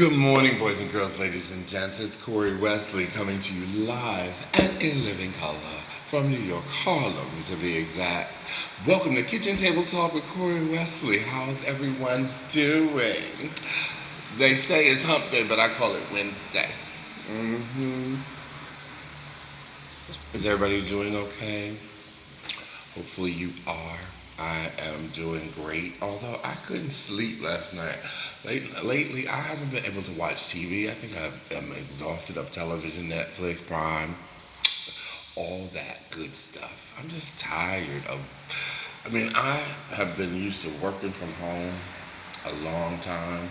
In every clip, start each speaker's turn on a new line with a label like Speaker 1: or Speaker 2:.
Speaker 1: Good morning, boys and girls, ladies and gents. It's Corey Wesley coming to you live and in living color from New York, Harlem to be exact. Welcome to Kitchen Table Talk with Corey Wesley. How's everyone doing? They say it's hump day, but I call it Wednesday. hmm Is everybody doing okay? Hopefully you are. I am doing great, although I couldn't sleep last night. Lately, I haven't been able to watch TV. I think I'm exhausted of television, Netflix, Prime, all that good stuff. I'm just tired of. I have been used to working from home a long time,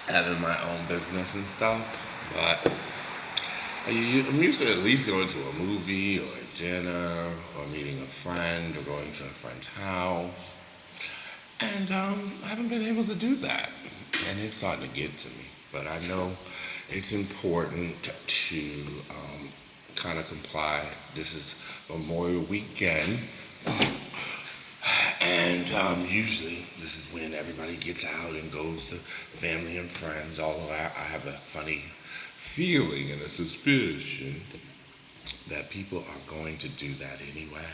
Speaker 1: having my own business and stuff, but I'm used to at least going to a movie or a dinner or meeting a friend or going to a friend's house. And I haven't been able to do that. And it's starting to get to me. But I know it's important to kind of comply. This is Memorial Weekend. And usually this is when everybody gets out and goes to family and friends, although I have a funny feeling and a suspicion that people are going to do that anyway.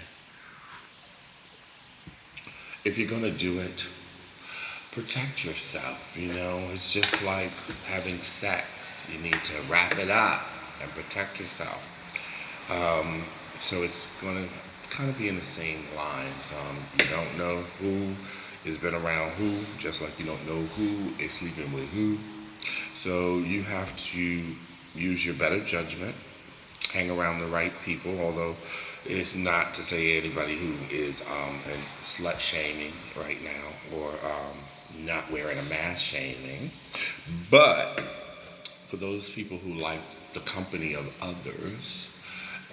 Speaker 1: If you're going to do it, protect yourself. It's just like having sex. You need to wrap it up and protect yourself. So it's going to kind of be in the same lines. You don't know who has been around who, just like you don't know who is sleeping with who. So you have to use your better judgment, hang around the right people, although it's not to say anybody who is in slut shaming right now or not wearing a mask shaming. But for those people who like the company of others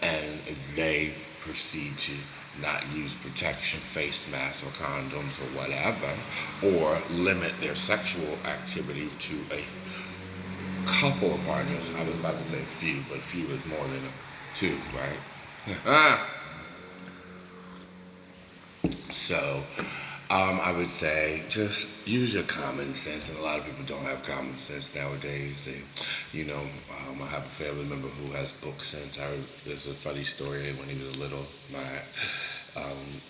Speaker 1: and they proceed to not use protection, face masks or condoms or whatever, or limit their sexual activity to a couple of partners. I was about to say few, but few is more than two, right? So, I would say just use your common sense, and a lot of people don't have common sense nowadays. I have a family member who has book sense. There's a funny story when he was little. My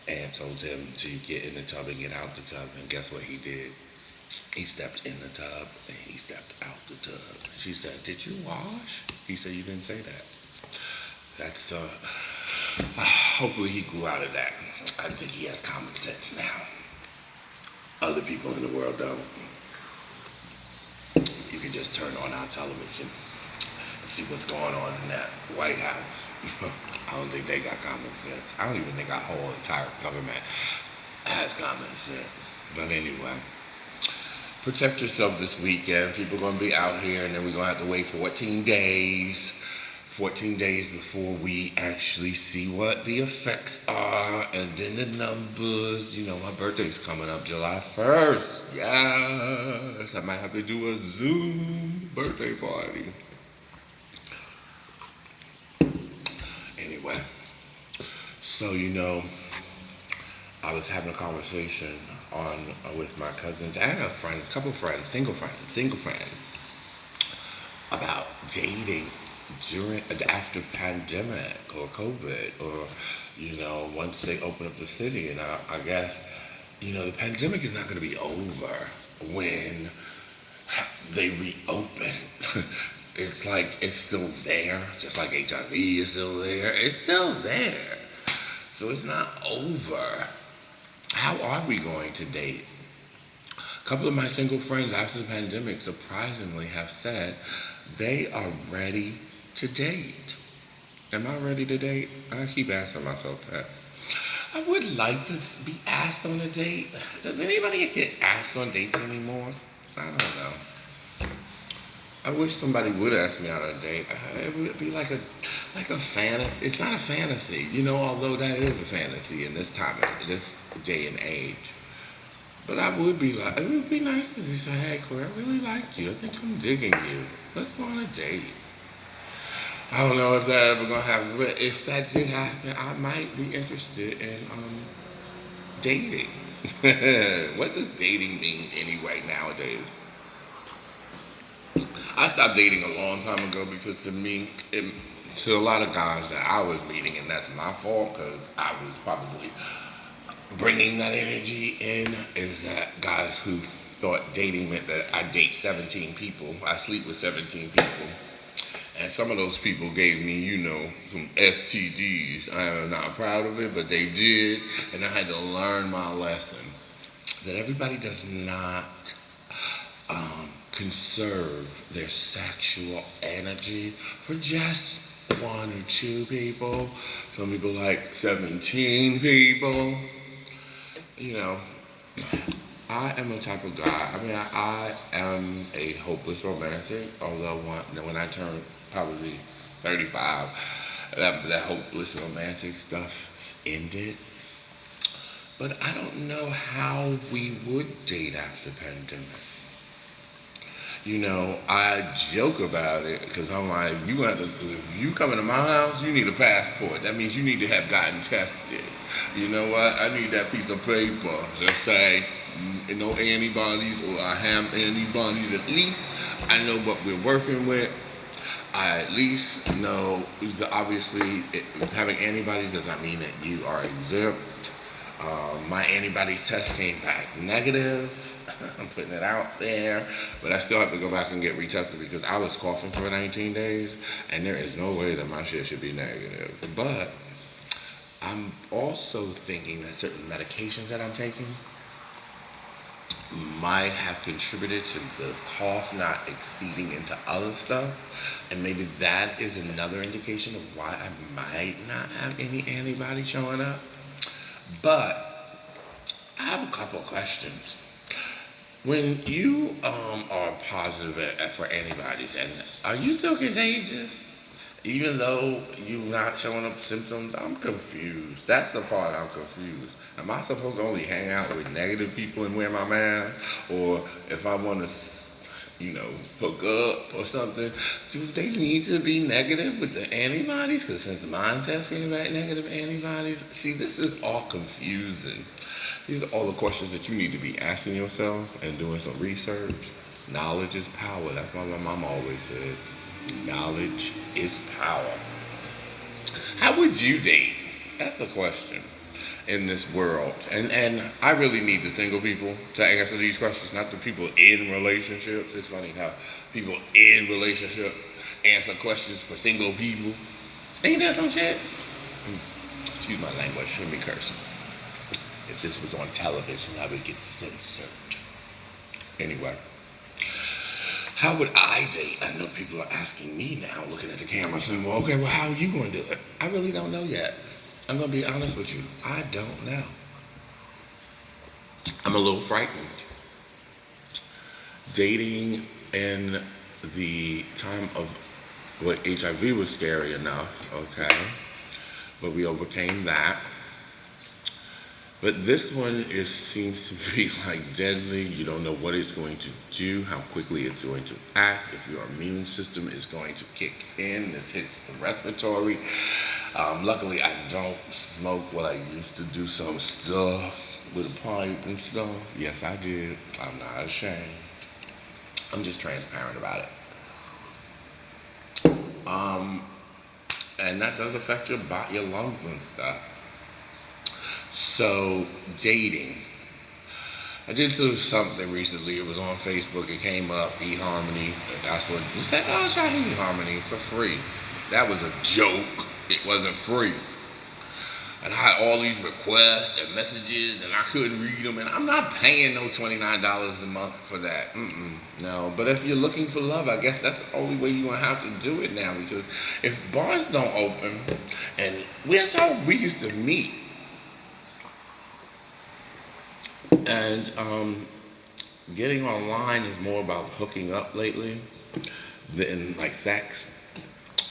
Speaker 1: aunt told him to get in the tub and get out the tub, and guess what he did? He stepped in the tub and he stepped out the tub. She said, "Did you wash?" He said, "You didn't say that." That's hopefully he grew out of that. I think he has common sense now. Other people in the world don't. You can just turn on our television and see what's going on in that White House. I don't think they got common sense. I don't even think our whole entire government has common sense. But anyway. Protect yourself this weekend. People are going to be out here, and then we're going to have to wait 14 days. 14 days before we actually see what the effects are, and then the numbers. My birthday's coming up July 1st. Yes, I might have to do a Zoom birthday party. Anyway, so I was having a conversation with my cousins and a couple friends, single friends, about dating after pandemic or COVID, or once they open up the city. And I guess the pandemic is not going to be over when they reopen. It's like it's still there, just like HIV is still there. It's still there, so it's not over. How are we going to date? A couple of my single friends after the pandemic surprisingly have said they are ready to date. Am I ready to date? I keep asking myself that. I would like to be asked on a date. Does anybody get asked on dates anymore? I don't know. I wish somebody would ask me out on a date. It would be like a fantasy. It's not a fantasy, although that is a fantasy in this day and age. But it would be nice to say, "Hey, Corey, I really like you. I think I'm digging you. Let's go on a date." I don't know if that ever gonna happen, but if that did happen, I might be interested in dating. What does dating mean anyway nowadays? I stopped dating a long time ago because to me, to a lot of guys that I was meeting, and that's my fault because I was probably bringing that energy in, is that guys who thought dating meant that I date 17 people, I sleep with 17 people. And some of those people gave me, some STDs. I am not proud of it, but they did. And I had to learn my lesson that everybody does not conserve their sexual energy for just one or two people. Some people like 17 people. You know, I am the type of guy. I mean, I am a hopeless romantic. Although when I turn probably 35, that hopeless romantic stuff ended. But I don't know how we would date after pandemic. I joke about it because I'm like, if you come into my house, you need a passport. That means you need to have gotten tested. You know what? I need that piece of paper to say no antibodies, or I have antibodies. At least I know what we're working with. I at least know, obviously, having antibodies does not mean that you are exempt. My antibodies test came back negative. I'm putting it out there, but I still have to go back and get retested because I was coughing for 19 days, and there is no way that my shit should be negative. But I'm also thinking that certain medications that I'm taking might have contributed to the cough not exceeding into other stuff, and maybe that is another indication of why I might not have any antibodies showing up. But I have a couple of questions. When you are positive for antibodies, and are you still contagious? Even though you're not showing up symptoms, I'm confused. That's the part I'm confused. Am I supposed to only hang out with negative people and wear my mask? Or if I want to, hook up or something, do they need to be negative with the antibodies? Because since mine test came back negative antibodies, see, this is all confusing. These are all the questions that you need to be asking yourself and doing some research. Knowledge is power. That's what my mom always said. Knowledge is power. How would you date? That's the question in this world. And I really need the single people to answer these questions, not the people in relationships. It's funny how people in relationship answer questions for single people. Ain't that some shit? Excuse my language, shouldn't be cursing. If this was on television, I would get censored. Anyway, how would I date? I know people are asking me now, looking at the camera, saying, well, okay, well, how are you going to do it? I really don't know yet. I'm going to be honest with you. I don't know. I'm a little frightened. Dating in the time of what HIV was scary enough, okay, but we overcame that. But this one seems to be like deadly. You don't know what it's going to do, how quickly it's going to act, if your immune system is going to kick in. This hits the respiratory. Luckily, I don't smoke what I used to do, some stuff with a pipe and stuff. Yes, I did. I'm not ashamed. I'm just transparent about it. And that does affect your lungs and stuff. So, dating. I did something recently. It was on Facebook. It came up, eHarmony. That's what you said. Oh, try eHarmony for free. That was a joke. It wasn't free. And I had all these requests and messages, and I couldn't read them. And I'm not paying no $29 a month for that. No. But if you're looking for love, I guess that's the only way you're going to have to do it now. Because if bars don't open, and that's how we used to meet. And getting online is more about hooking up lately than like sex.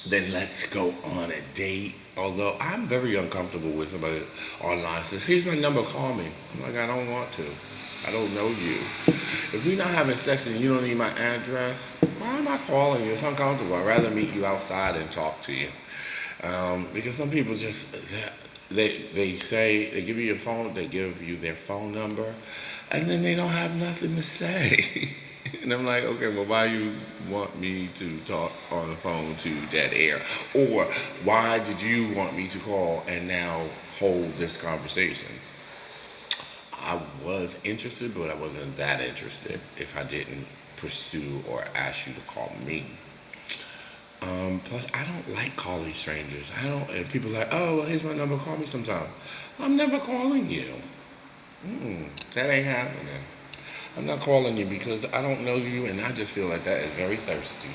Speaker 1: Then let's go on a date. Although I'm very uncomfortable with somebody online says, here's my number, call me. I'm like, I don't want to. I don't know you. If we're not having sex and you don't need my address, why am I calling you? It's uncomfortable. I'd rather meet you outside and talk to you. Because some people just, they say, they give you your phone, they give you their phone number, and then they don't have nothing to say. And I'm like, okay, well, why you want me to talk on the phone to dead air? Or why did you want me to call and now hold this conversation? I was interested, but I wasn't that interested if I didn't pursue or ask you to call me. Plus, I don't like calling strangers. I don't, and people are like, oh, well, here's my number, call me sometime. I'm never calling you. That ain't happening. I'm not calling you because I don't know you, and I just feel like that is very thirsty.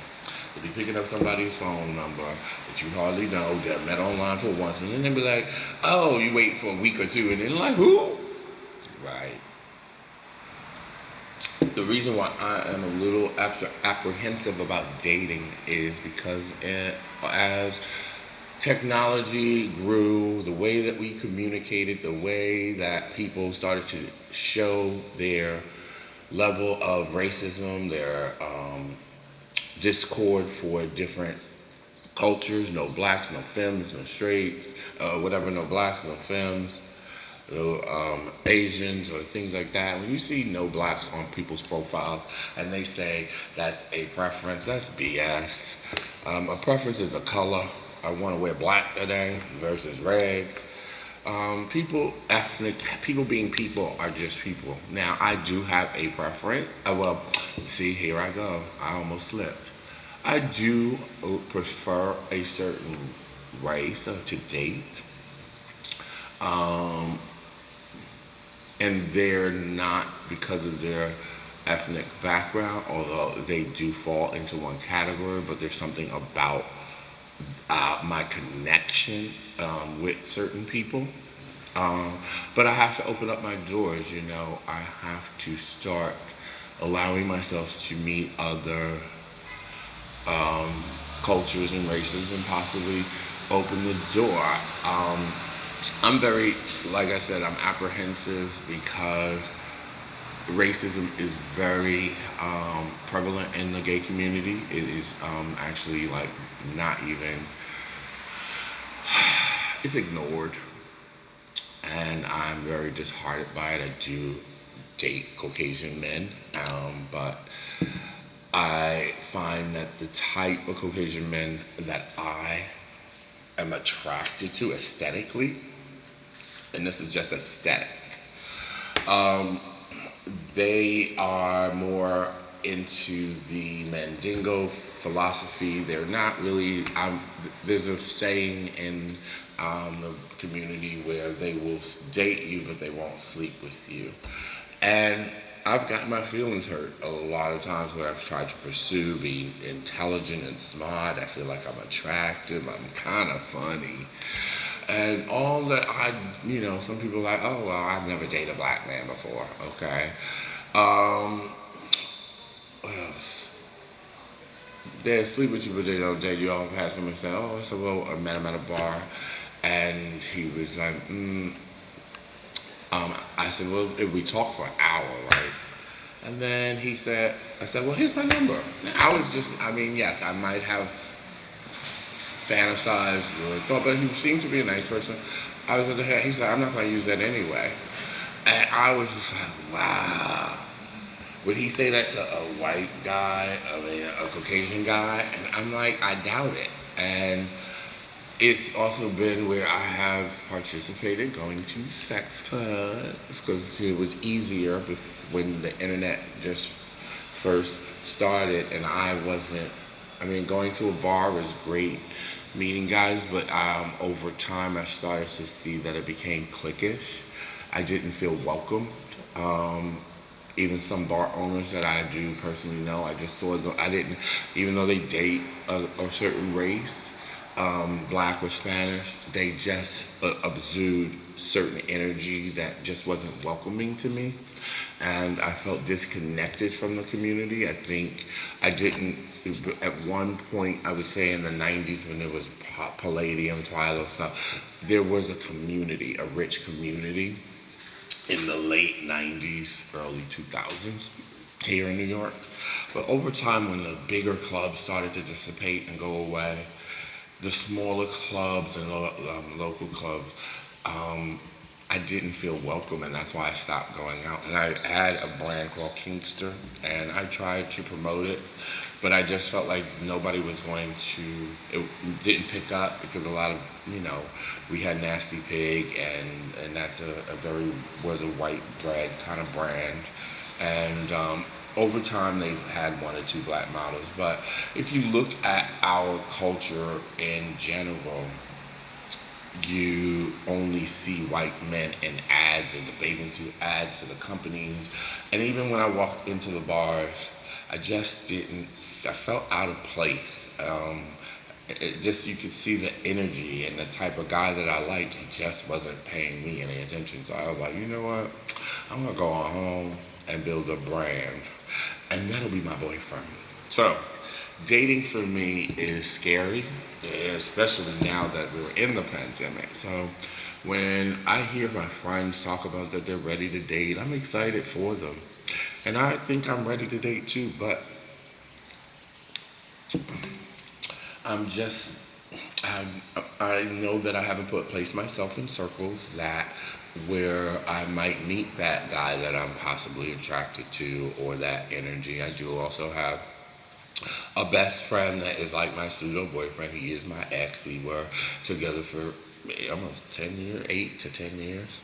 Speaker 1: To be picking up somebody's phone number that you hardly know, that met online for once, and then they be like, oh, you wait for a week or two, and then like, who? Right. The reason why I am a little apprehensive about dating is because as technology grew, the way that we communicated, the way that people started to show their level of racism, their discord for different cultures, no blacks, no femmes, no straights, whatever, no blacks, no femmes, no Asians or things like that. When you see no blacks on people's profiles and they say that's a preference, that's BS. A preference is a color. I want to wear black today versus red. People being people are just people. Now, I do have a preference. Well, see, here I go. I almost slipped. I do prefer a certain race to date. Um, and they're not because of their ethnic background, although they do fall into one category, but there's something about my connection with certain people. But I have to open up my doors, you know. I have to start allowing myself to meet other cultures and races and possibly open the door. I'm very, like I said, I'm apprehensive because racism is very prevalent in the gay community. It is actually like not even, it's ignored. And I'm very disheartened by it. I do date Caucasian men, but I find that the type of Caucasian men that I am attracted to aesthetically, and this is just aesthetic, they are more into the Mandingo philosophy. They're not really. There's a saying in the community where they will date you, but they won't sleep with you. And I've gotten my feelings hurt a lot of times where I've tried to pursue being intelligent and smart. I feel like I'm attractive. I'm kind of funny. And all that some people are like, oh, well, I've never dated a black man before. Okay. What else? They sleep with you, but they don't date you. I've had someone say, oh, so well, I met him at a bar, and he was like, I said, well, if we talked for an hour, right? And then I said, well, here's my number. And I was yes, I might have fantasized or thought, but he seemed to be a nice person. I was with he said, I'm not going to use that anyway. And I was just like, wow. Would he say that to a white guy, a Caucasian guy? And I'm like, I doubt it. And it's also been where I have participated going to sex clubs because it was easier when the internet just first started, and going to a bar was great, meeting guys, but over time I started to see that it became cliquish. I didn't feel welcomed. Even some bar owners that I do personally know, I just saw them, even though they date a certain race, black or Spanish, they just exude certain energy that just wasn't welcoming to me. And I felt disconnected from the community. I think I didn't, at one point, I would say in the 90s when there was Palladium, Twilight stuff, there was a community, a rich community in the late 90s, early 2000s here in New York. But over time, when the bigger clubs started to dissipate and go away, the smaller clubs and local clubs I didn't feel welcome, and that's why I stopped going out. And I had a brand called Kingster, and I tried to promote it, but I just felt like nobody was going to. It didn't pick up because a lot of we had Nasty Pig, and that's a very was a white bread kind of brand, and over time they've had one or two black models. But if you look at our culture in general, you only see white men in ads and the bathing suit ads for the companies. And even when I walked into the bars, I just didn't, I felt out of place. It just, you could see the energy and the type of guy that I liked, he just wasn't paying me any attention. So I was like, you know what? I'm gonna go on home and build a brand, and that'll be my boyfriend. So, dating for me is scary, especially now that we're in the pandemic. So when I hear my friends talk about that they're ready to date, I'm excited for them. And I think I'm ready to date too, but I'm just, I know that I haven't placed myself in circles that where I might meet that guy that I'm possibly attracted to or that energy. I do also have a best friend that is like my pseudo boyfriend. He is my ex. We were together for almost 10 years, 8 to 10 years.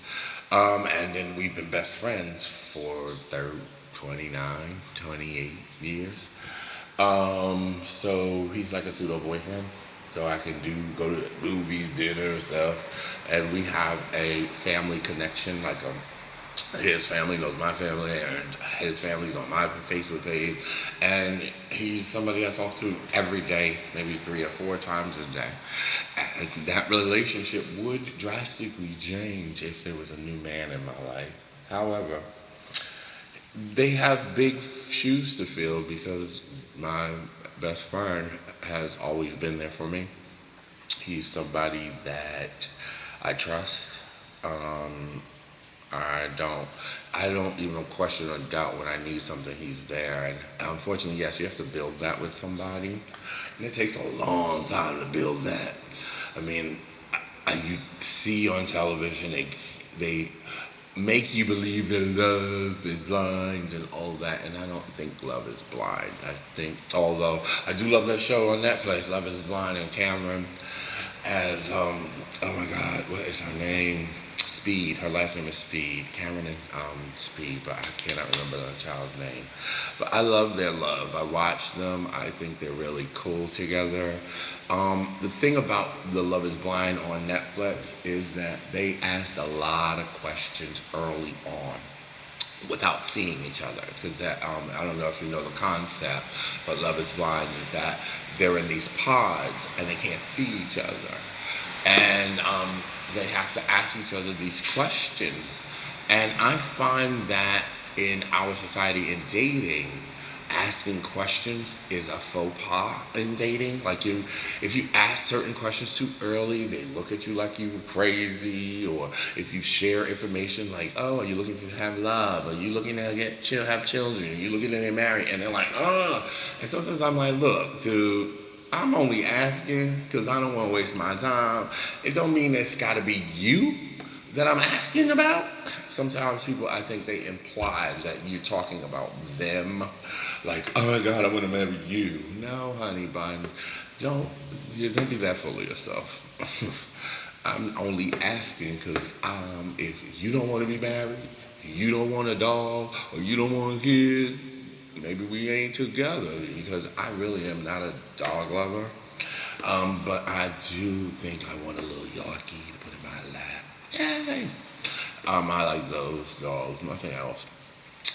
Speaker 1: And then we've been best friends for 29, 28 years. So he's like a pseudo boyfriend. So I can go to movies, dinner, stuff. And we have a family connection, like his family knows my family, and his family's on my Facebook page. And he's somebody I talk to every day, maybe 3 or 4 times a day. And that relationship would drastically change if there was a new man in my life. However, they have big shoes to fill because my best friend has always been there for me. He's somebody that I trust. I don't even question or doubt when I need something, he's there. And unfortunately, yes, you have to build that with somebody. And it takes a long time to build that. I mean, you see on television, they make you believe that love is blind and all that, and I don't think love is blind. I think, although I do love that show on Netflix, Love is Blind, and Cameron as, oh my God, what is her name? Speed. Her last name is Speed. Cameron and Speed, but I cannot remember the child's name. But I love their love. I watch them. I think they're really cool together. The thing about The Love is Blind on Netflix is that they asked a lot of questions early on without seeing each other. Because I don't know if you know the concept, but Love is Blind is that they're in these pods and they can't see each other. And they have to ask each other these questions. And I find that in our society in dating, asking questions is a faux pas in dating. Like if you ask certain questions too early, they look at you like you crazy. Or if you share information like, oh, are you looking to have love? Are you looking to have children? Are you looking to get married? And they're like, oh. And sometimes I'm like, look, dude, I'm only asking because I don't want to waste my time. It don't mean it's got to be you that I'm asking about. Sometimes people, I think they imply that you're talking about them. Like, oh my God, I want to marry you. No, honey bun, don't be that full of yourself. I'm only asking because if you don't want to be married, you don't want a dog, or you don't want kids, maybe we ain't together, because I really am not a dog lover. But I do think I want a little Yorkie to put in my lap. Yay! I like those dogs, nothing else.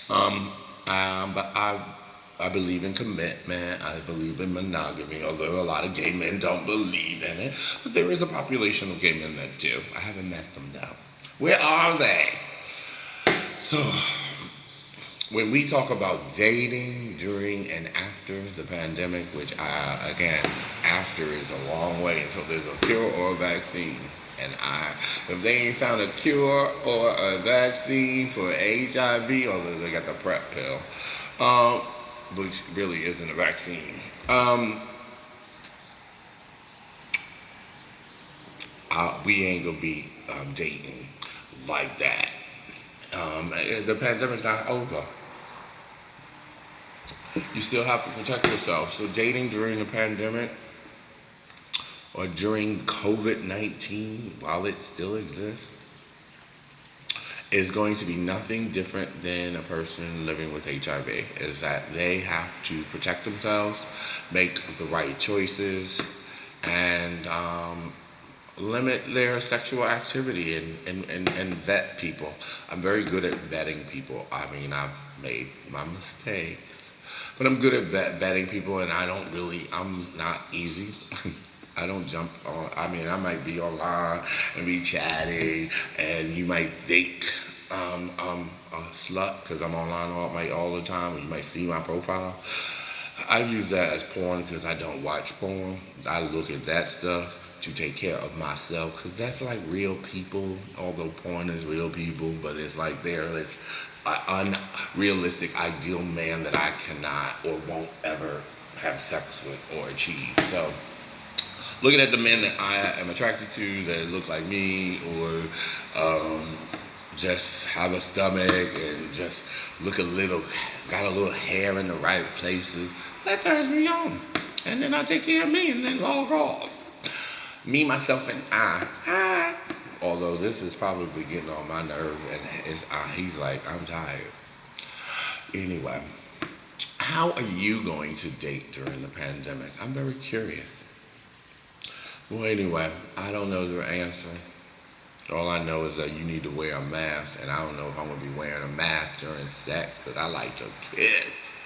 Speaker 1: But I believe in commitment. I believe in monogamy, although a lot of gay men don't believe in it. But there is a population of gay men that do. I haven't met them though. Where are they? So, when we talk about dating during and after the pandemic, which again, after is a long way until there's a cure or a vaccine. And if they ain't found a cure or a vaccine for HIV, although they got the PrEP pill, which really isn't a vaccine, we ain't gonna be dating like that. The pandemic's not over. You still have to protect yourself. So dating during the pandemic or during COVID-19, while it still exists, is going to be nothing different than a person living with HIV, is that they have to protect themselves, make the right choices, and limit their sexual activity and vet people. I'm very good at vetting people. I mean, I've made my mistakes, but I'm good at vetting people, and I'm not easy. I don't jump on. I mean, I might be online and be chatting, and you might think I'm a slut because I'm online all the time. And you might see my profile. I use that as porn because I don't watch porn. I look at that stuff to take care of myself because that's like real people. Although porn is real people, but it's like there is an unrealistic ideal man that I cannot or won't ever have sex with or achieve. So looking at the men that I am attracted to that look like me or just have a stomach and just got a little hair in the right places, that turns me on. And then I take care of me and then log off. Me, myself, and I. Although this is probably getting on my nerve and he's like, I'm tired. Anyway, how are you going to date during the pandemic? I'm very curious. Well, anyway, I don't know the answer. All I know is that you need to wear a mask, and I don't know if I'm going to be wearing a mask during sex because I like to kiss.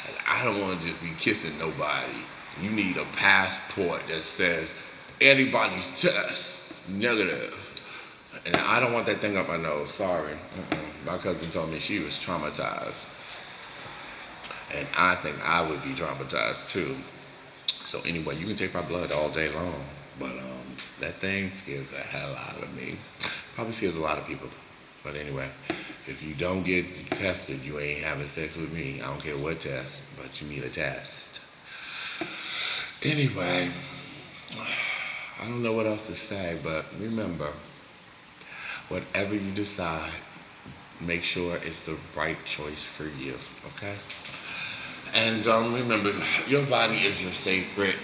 Speaker 1: And I don't want to just be kissing nobody. You need a passport that says anybody's test negative. And I don't want that thing up my nose. Sorry. My cousin told me she was traumatized. And I think I would be traumatized too. So anyway, you can take my blood all day long. But that thing scares the hell out of me. Probably scares a lot of people. But anyway, if you don't get tested, you ain't having sex with me. I don't care what test, but you need a test. Anyway, I don't know what else to say, but remember, whatever you decide, make sure it's the right choice for you, okay? And remember, your body is your sacred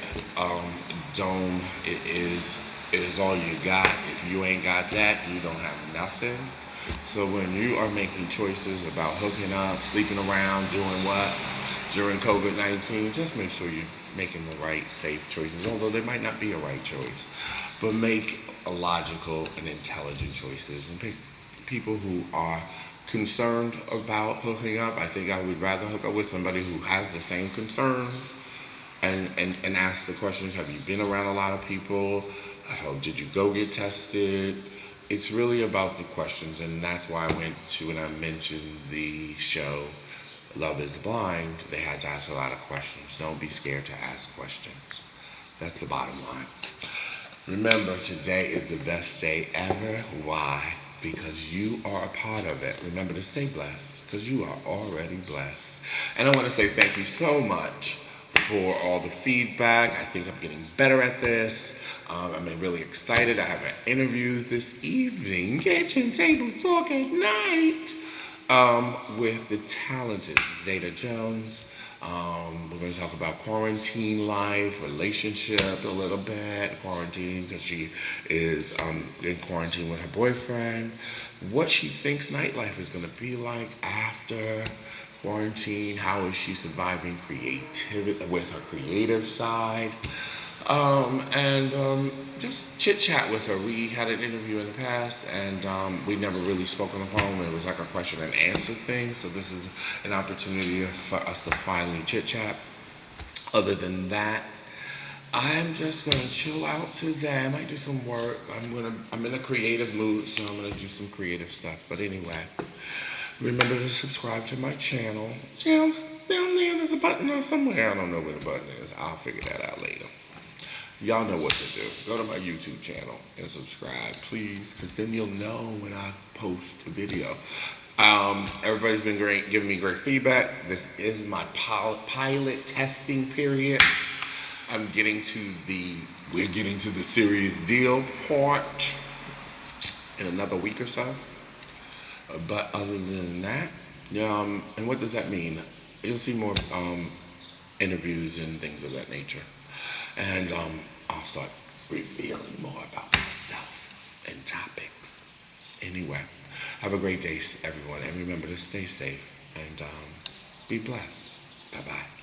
Speaker 1: dome. It is all you got. If you ain't got that, you don't have nothing. So when you are making choices about hooking up, sleeping around, doing what during COVID-19, just make sure you're making the right, safe choices, although there might not be a right choice. But make a logical and intelligent choices and pick people who are concerned about hooking up. I think I would rather hook up with somebody who has the same concerns and ask the questions. Have you been around a lot of people? Did you go get tested? It's really about the questions, and that's why I went to, and I mentioned the show Love is Blind. They had to ask a lot of questions. Don't be scared to ask questions. That's the bottom line. Remember, today is the best day ever. Why? Because you are a part of it. Remember to stay blessed, because you are already blessed. And I want to say thank you so much for all the feedback. I think I'm getting better at this. I'm really excited. I have an interview this evening, Kitchen Table Talk at Night, with the talented Zeta Jones. We're going to talk about quarantine life, relationship a little bit, quarantine because she is in quarantine with her boyfriend, what she thinks nightlife is going to be like after quarantine, how is she surviving creativity with her creative side, and just chit chat with her. We had an interview in the past, and we never really spoke on the phone. It was like a question and answer thing. So this is an opportunity for us to finally chit chat. Other than that, I'm just gonna chill out today. I might do some work. I'm in a creative mood, so I'm gonna do some creative stuff. But anyway, remember to subscribe to my channel. Down there, there's a button there somewhere. I don't know where the button is. I'll figure that out later. Y'all know what to do. Go to my YouTube channel and subscribe, please, because then you'll know when I post a video. Everybody's been great, giving me great feedback. This is my pilot testing period. We're getting to the serious deal part in another week or so. But other than that, yeah, and what does that mean? You'll see more interviews and things of that nature. And I'll start revealing more about myself and topics. Anyway, have a great day, everyone. And remember to stay safe and be blessed. Bye bye.